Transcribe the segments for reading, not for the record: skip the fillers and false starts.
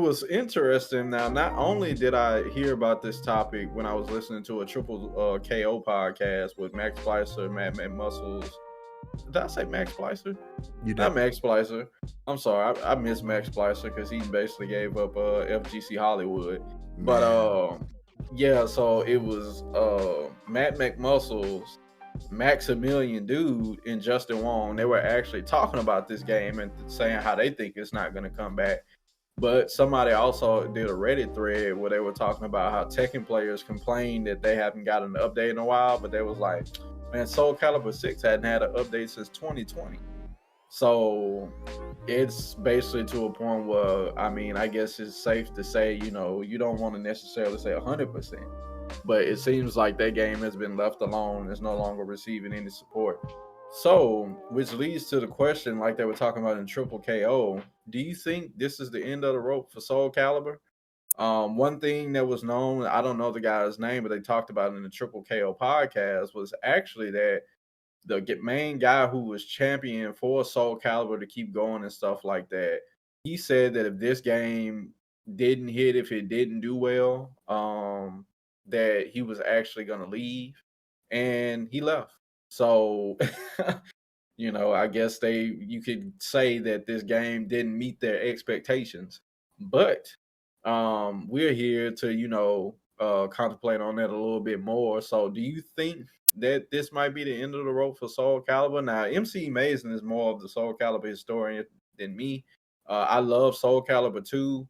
was interesting. Now, not only did I hear about this topic when I was listening to a triple KO podcast with Max Splicer, Matt Muscles. Did I say Max Splicer? You Not did. Max Splicer. I'm sorry, I miss Max Splicer because he basically gave up FGC Hollywood. But Man. yeah, so it was Matt McMuscles, Maximilian Dude, and Justin Wong. They were actually talking about this game and saying how they think it's not going to come back. But somebody also did a Reddit thread where they were talking about how Tekken players complain that they haven't gotten an update in a while, but they was like, man, Soul Calibur 6 hadn't had an update since 2020. So it's basically to a point where, I mean, I guess it's safe to say, you know, you don't want to necessarily say 100%, but it seems like that game has been left alone. It's no longer receiving any support. So, which leads to the question, like they were talking about in Triple KO, do you think this is the end of the rope for Soul Calibur? One thing that was known, I don't know the guy's name, but they talked about it in the Triple KO podcast, was actually that the main guy who was champion for Soul Calibur to keep going and stuff like that, he said that if this game didn't hit, if it didn't do well, that he was actually going to leave, and he left. So, you know, I guess you could say that this game didn't meet their expectations, but we're here to, you know, contemplate on that a little bit more. So, do you think that this might be the end of the road for Soul Calibur? Now, MC Mason is more of the Soul Calibur historian than me. I love Soul Calibur 2.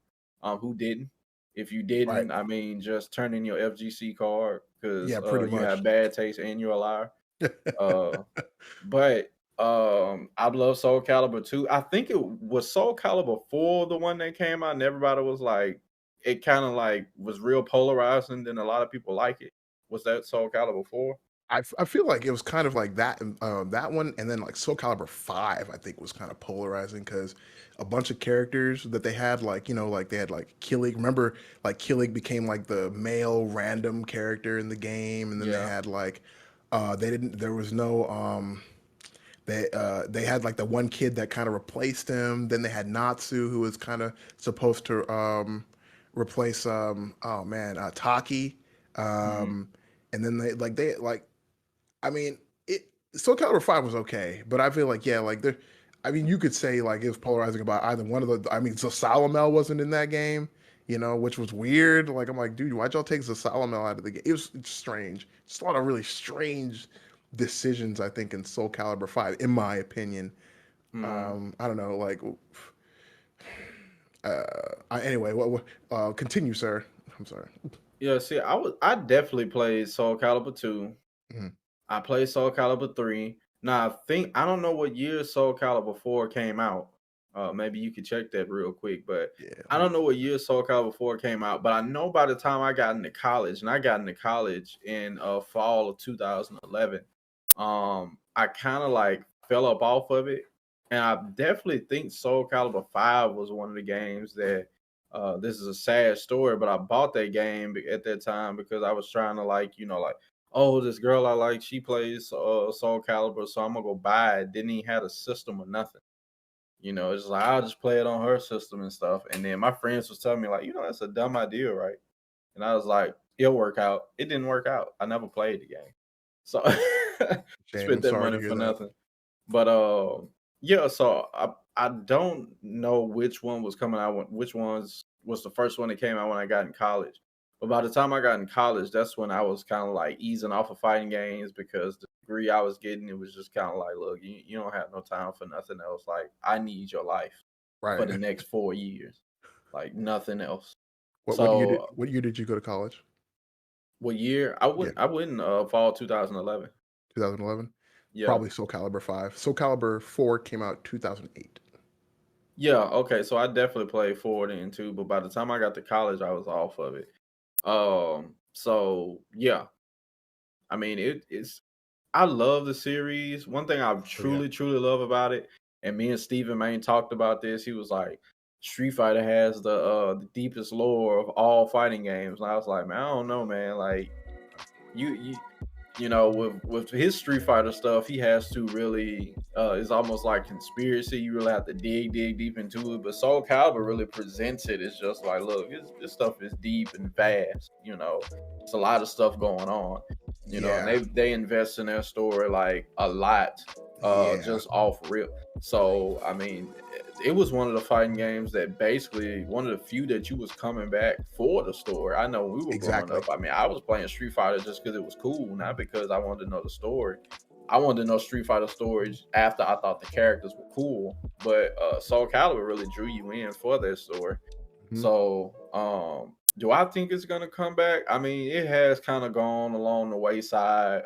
Who didn't? If you didn't, Right. I mean, just turn in your FGC card because Yeah, pretty you much. have bad taste and you're a liar. But I love Soul Calibur 2. I think it was Soul Calibur 4, the one that came out, and everybody was like, it kind of like was real polarizing, then a lot of people like it. Was that Soul Calibur 4? I feel like it was kind of like that that one, and then like Soul Calibur 5 I think was kind of polarizing because a bunch of characters that they had, like, you know, like they had like Killig. Remember, like Killig became like the male random character in the game, and then they Yeah. had like they didn't there was no they had like the one kid that kind of replaced him. Then they had Natsu, who was kind of supposed to replace oh man, Taki. Mhm. And then they like, I mean, Soul Calibur 5 was okay, but I feel like, yeah, like there, I mean, you could say like it was polarizing about either one of the. I mean, so Salamel wasn't in that game, you know, which was weird. Like, I'm like, dude, why'd y'all take Salamel out of the game? It was strange. Just a lot of really strange decisions, I think, in Soul Calibur 5, in my opinion. Mhm. I don't know, like, anyway, continue, sir. I'm sorry. Yeah, see, I definitely played Soul Calibur 2. Mhm. I played Soul Calibur 3. Now I don't know what year Soul Calibur 4 came out. Maybe you could check that real quick, but Yeah. I don't know what year Soul Calibur 4 came out, but I know by the time I got into college, and I got into college in fall of 2011, I kind of like fell up off of it. And I definitely think Soul Calibur 5 was one of the games that this is a sad story, but I bought that game at that time because I was trying to, like, you know, like, oh, this girl I like, she plays Soul Calibur, so I'm gonna go buy it. Didn't even have a system or nothing. You know, it's like I'll just play it on her system and stuff. And then my friends was telling me like, you know, that's a dumb idea, right? And I was like, it'll work out. It didn't work out. I never played the game, so Shame. spent I'm that sorry to money hear for that. nothing. But yeah. So I don't know which one was coming out. Which ones was the first one that came out when I got in college. But by the time I got in college, that's when I was kind of like easing off of fighting games because the degree I was getting, it was just kind of like, look, you don't have no time for nothing else. Like, I need your life for Right. the next 4 years, like nothing else. What year So did you go to college? what year? I Yeah, wouldn't. I wouldn't. Fall 2011. 2011. Yeah. Probably Soul Calibur 5. Soul Calibur 4 came out 2008. Yeah. Okay. So I definitely played forward and too, but by the time I got to college, I was off of it. So yeah, I mean, it's. I love the series. One thing I Oh yeah. truly love about it, and me and Stephen Main talked about this. He was like, Street Fighter has the deepest lore of all fighting games, and I was like, man, I don't know, man. Like, you with his Street Fighter stuff, he has to really it's almost like conspiracy. You really have to dig deep into it. But Soul Calibur really presents it. It's just like, look, this stuff is deep and fast. It's a lot of stuff going on. And Yeah, they invest in their story like a lot, yeah, just off rip. So I mean, it was one of the fighting games that basically one of the few that you was coming back for the story. I know we were growing exactly. up. I mean, I was playing Street Fighter just because it was cool, not because I wanted to know the story. I wanted to know Street Fighter stories after I thought the characters were cool. But Soul Calibur really drew you in for their story. Mhm. So, do I think it's gonna come back? I mean, it has kind of gone along the wayside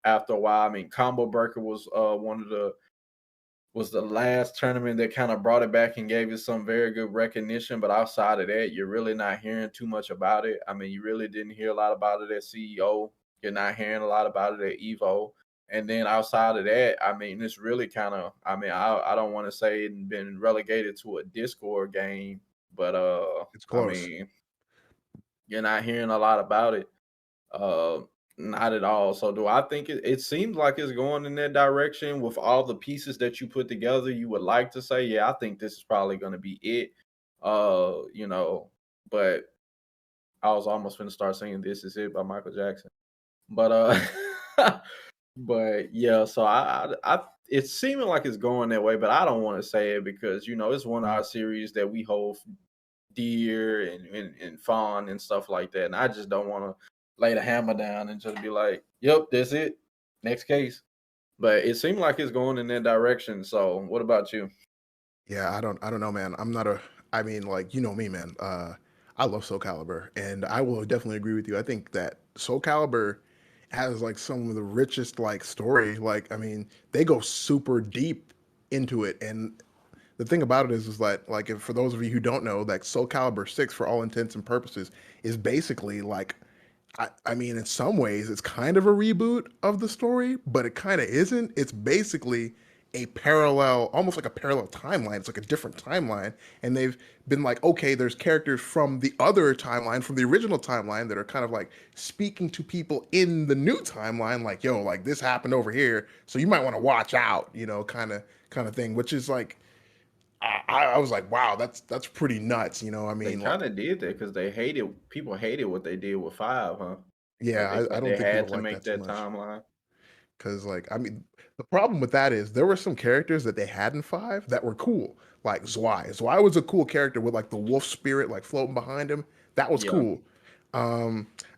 after a while. I mean, Combo Breaker was one of the was the last tournament that kind of brought it back and gave it some very good recognition. But outside of that, you're really not hearing too much about it. I mean, you really didn't hear a lot about it at CEO. You're not hearing a lot about it at Evo. And then outside of that, I mean, it's really kind of, I mean, I don't want to say it been relegated to a Discord game, but It's I close. mean, you're not hearing a lot about it. Uh, Not at all. So do I think it seems like it's going in that direction with all the pieces that you put together? You would like to say, yeah, I think this is probably going to be it. Uh, you know, but I was almost going to start singing "This Is It" by Michael Jackson. But but yeah. So it's seeming like it's going that way, but I don't want to say it because it's one of Mhm. our series that we hold dear and fond and stuff like that. And I just don't want to lay the hammer down and just be like, "Yep, that's it. Next case." But it seemed like it's going in that direction. So, what about you? Yeah, I don't know, man. I'm not a I mean, like, you know me, man. I love Soul Calibur, and I will definitely agree with you. I think that Soul Calibur has like some of the richest like story. Like, I mean, they go super deep into it. And the thing about it is like if, for those of you who don't know, like Soul Calibur 6 for all intents and purposes is basically like I mean, in some ways, it's kind of a reboot of the story, but it kind of isn't. It's basically a parallel, almost like a parallel timeline. It's like a different timeline. And they've been like, okay, there's characters from the other timeline, from the original timeline, that are kind of like speaking to people in the new timeline, like, yo, like this happened over here. So you might want to watch out, kind of thing, which is like, I was like, wow, that's pretty nuts. I They mean, kind like, of did that because people hated what they did with five, huh? Like yeah, I don't they think had people to like make that too that much. timeline. Because, like, I mean, the problem with that is there were some characters that they had in five that were cool, like Zwei. Zwei was a cool character with like the wolf spirit like floating behind him. That was Yeah, cool.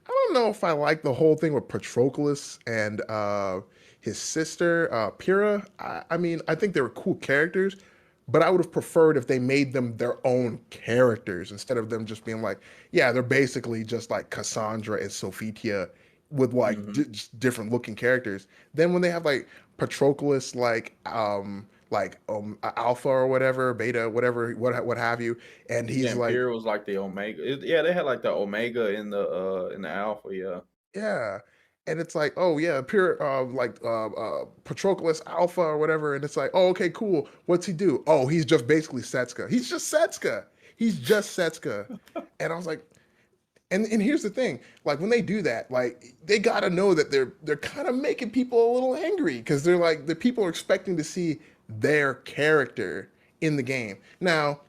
I don't know if I like the whole thing with Patroclus and his sister Pyrrha. I mean, I think they were cool characters, but I would have preferred if they made them their own characters instead of them just being like, yeah, they're basically just like Cassandra and Sophitia with like hmm different looking characters. Then when they have like Patroclus, Alpha or whatever, Beta, whatever, what have you, and yeah. he's like, Imperial was like the Omega. Yeah, they had like the Omega in the Alpha. Yeah, yeah. And it's like, oh yeah, pure Patroclus Alpha or whatever, and it's like, oh okay, cool. What's he do? Oh, he's just basically Setsuka. He's just Setsuka. He's just Setsuka. And I was like, and here's the thing, like when they do that, like they gotta know that they're kind of making people a little angry because they're like the people are expecting to see their character in the game. Now,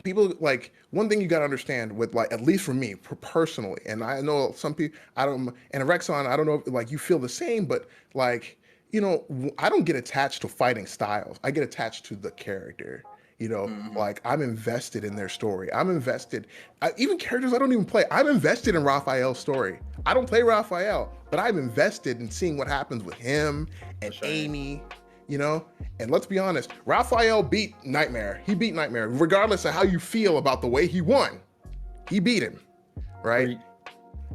people like one thing you got to understand with like at least for me personally, and I know some people I don't, and Rexon, I don't know if like you feel the same, but like I don't get attached to fighting styles. I get attached to the character. hmm Like I'm invested in their story. I'm invested. Even characters I don't even play. I'm invested in Raphael's story. I don't play Raphael, but I'm invested in seeing what happens with him for and sure. Amy, you know? And let's be honest, Raphael beat Nightmare. He beat Nightmare, regardless of how you feel about the way he won. He beat him, right? Pre-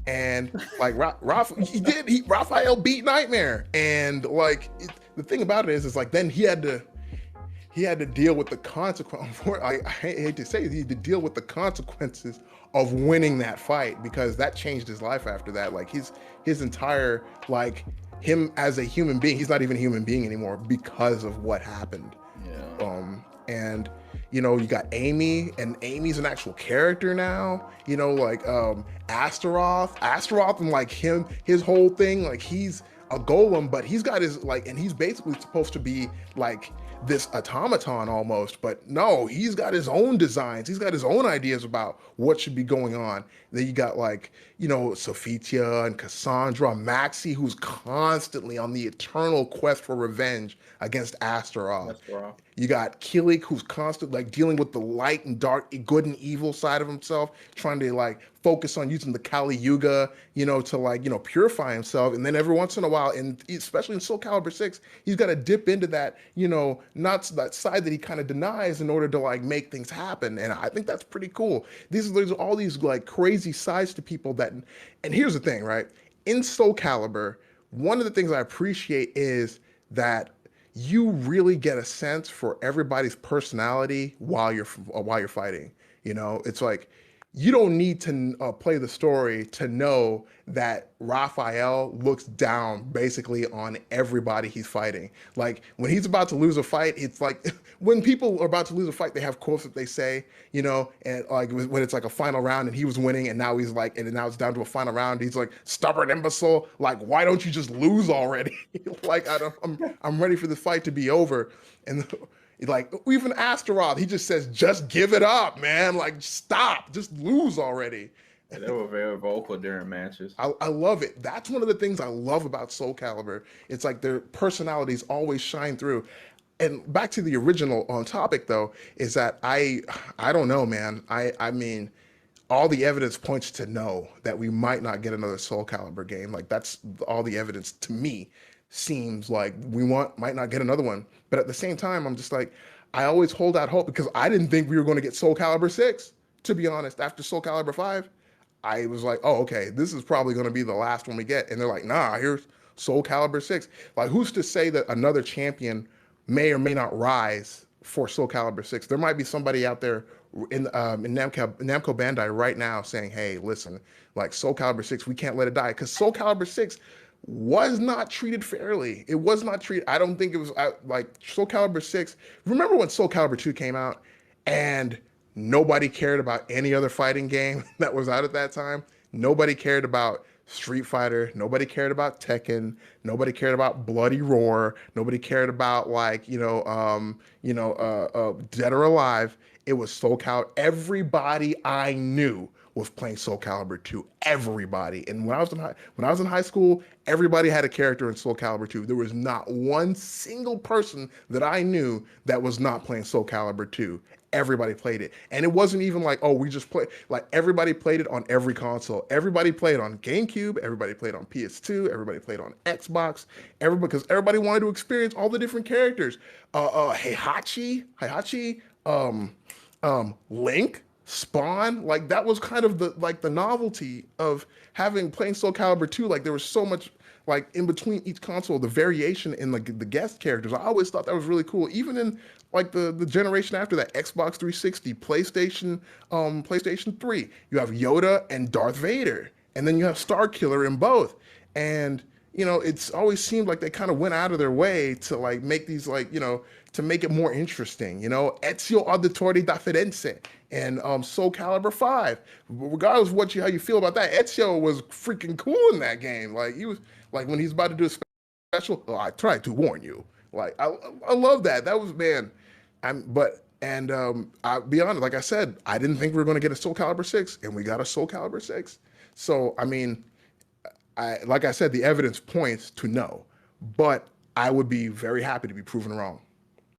And like Raphael beat Nightmare, and like the thing about it is like then he had to deal with the consequence. I hate to say it, he had to deal with the consequences of winning that fight because that changed his life after that. Like his entire him as a human being, he's not even a human being anymore because of what happened. Yeah. And you got Amy, and Amy's an actual character now. Like Astaroth, and like his whole thing, like he's a golem, but he's got his like, and he's basically supposed to be like this automaton almost, but no, he's got his own designs. He's got his own ideas about what should be going on. Then you got like, Sophitia and Cassandra, Maxie, who's constantly on the eternal quest for revenge against Astaroth. That's raw. You got Kilik, who's constantly like dealing with the light and dark, good and evil side of himself, trying to like focus on using the Kali Yuga, to like, purify himself. And then every once in a while, and especially in Soul Calibur 6, he's got to dip into that, not that side that he kind of denies in order to like make things happen. And I think that's pretty cool. There's all these like crazy sides to people that, and here's the thing, right? In Soul Calibur, one of the things I appreciate is that you really get a sense for everybody's personality while you're fighting. It's like you don't need to play the story to know that Raphael looks down basically on everybody he's fighting. Like when he's about to lose a fight, it's like when people are about to lose a fight, they have quotes that they say, and like when it's like a final round and he was winning and now he's like, and now it's down to a final round. He's like, stubborn imbecile. Like, why don't you just lose already? Like, I'm ready for the fight to be over. And like even Astaroth, he just says, just give it up, man. Like stop, just lose already. Yeah, they were very vocal during matches. I love it. That's one of the things I love about Soul Calibur. It's like their personalities always shine through. And back to the original topic though, is that I don't know, man. I mean, all the evidence points to no, that we might not get another Soul Calibur game. Like that's all the evidence to me seems like might not get another one. But at the same time, I'm just like, I always hold out hope because I didn't think we were going to get Soul Calibur 6, to be honest. After Soul Calibur 5, I was like, oh, okay, this is probably going to be the last one we get. And they're like, nah, here's Soul Calibur 6. Like, who's to say that another champion may or may not rise for Soul Calibur 6? There might be somebody out there in Namco Bandai right now saying, hey, listen, like Soul Calibur 6, we can't let it die. Because Soul Calibur 6 was not treated fairly. It was not treated. I don't think it was like Soul Calibur 6. Remember when Soul Calibur 2 came out and nobody cared about any other fighting game that was out at that time? Nobody cared about Street Fighter. Nobody cared about Tekken. Nobody cared about Bloody Roar. Nobody cared about like, Dead or Alive. It was Soul Calibur. Everybody I knew was playing Soul Calibur 2. Everybody. And when I was in high school, everybody had a character in Soul Calibur 2. There was not one single person that I knew that was not playing Soul Calibur 2. Everybody played it. And it wasn't even like, oh, we just play. Like everybody played it on every console. Everybody played on GameCube. Everybody played on PS2. Everybody played on Xbox. Because everybody wanted to experience all the different characters. Heihachi, Link, Spawn, like that was kind of the novelty of playing Soul Calibur 2. Like there was so much like in between each console, the variation in like the guest characters. I always thought that was really cool. Even in like the generation after that, Xbox 360, PlayStation 3, you have Yoda and Darth Vader, and then you have Star Killer in both. And it's always seemed like they kind of went out of their way to like make these like, to make it more interesting, Ezio Auditore da Firenze and Soul Calibur 5. Regardless of how you feel about that, Ezio was freaking cool in that game. Like he was like when he's about to do a special, oh, I tried to warn you. Like I love that. That was man. I'll be honest, like I said, I didn't think we were going to get a Soul Calibur 6, and we got a Soul Calibur 6. So I mean, like I said, the evidence points to no, but I would be very happy to be proven wrong.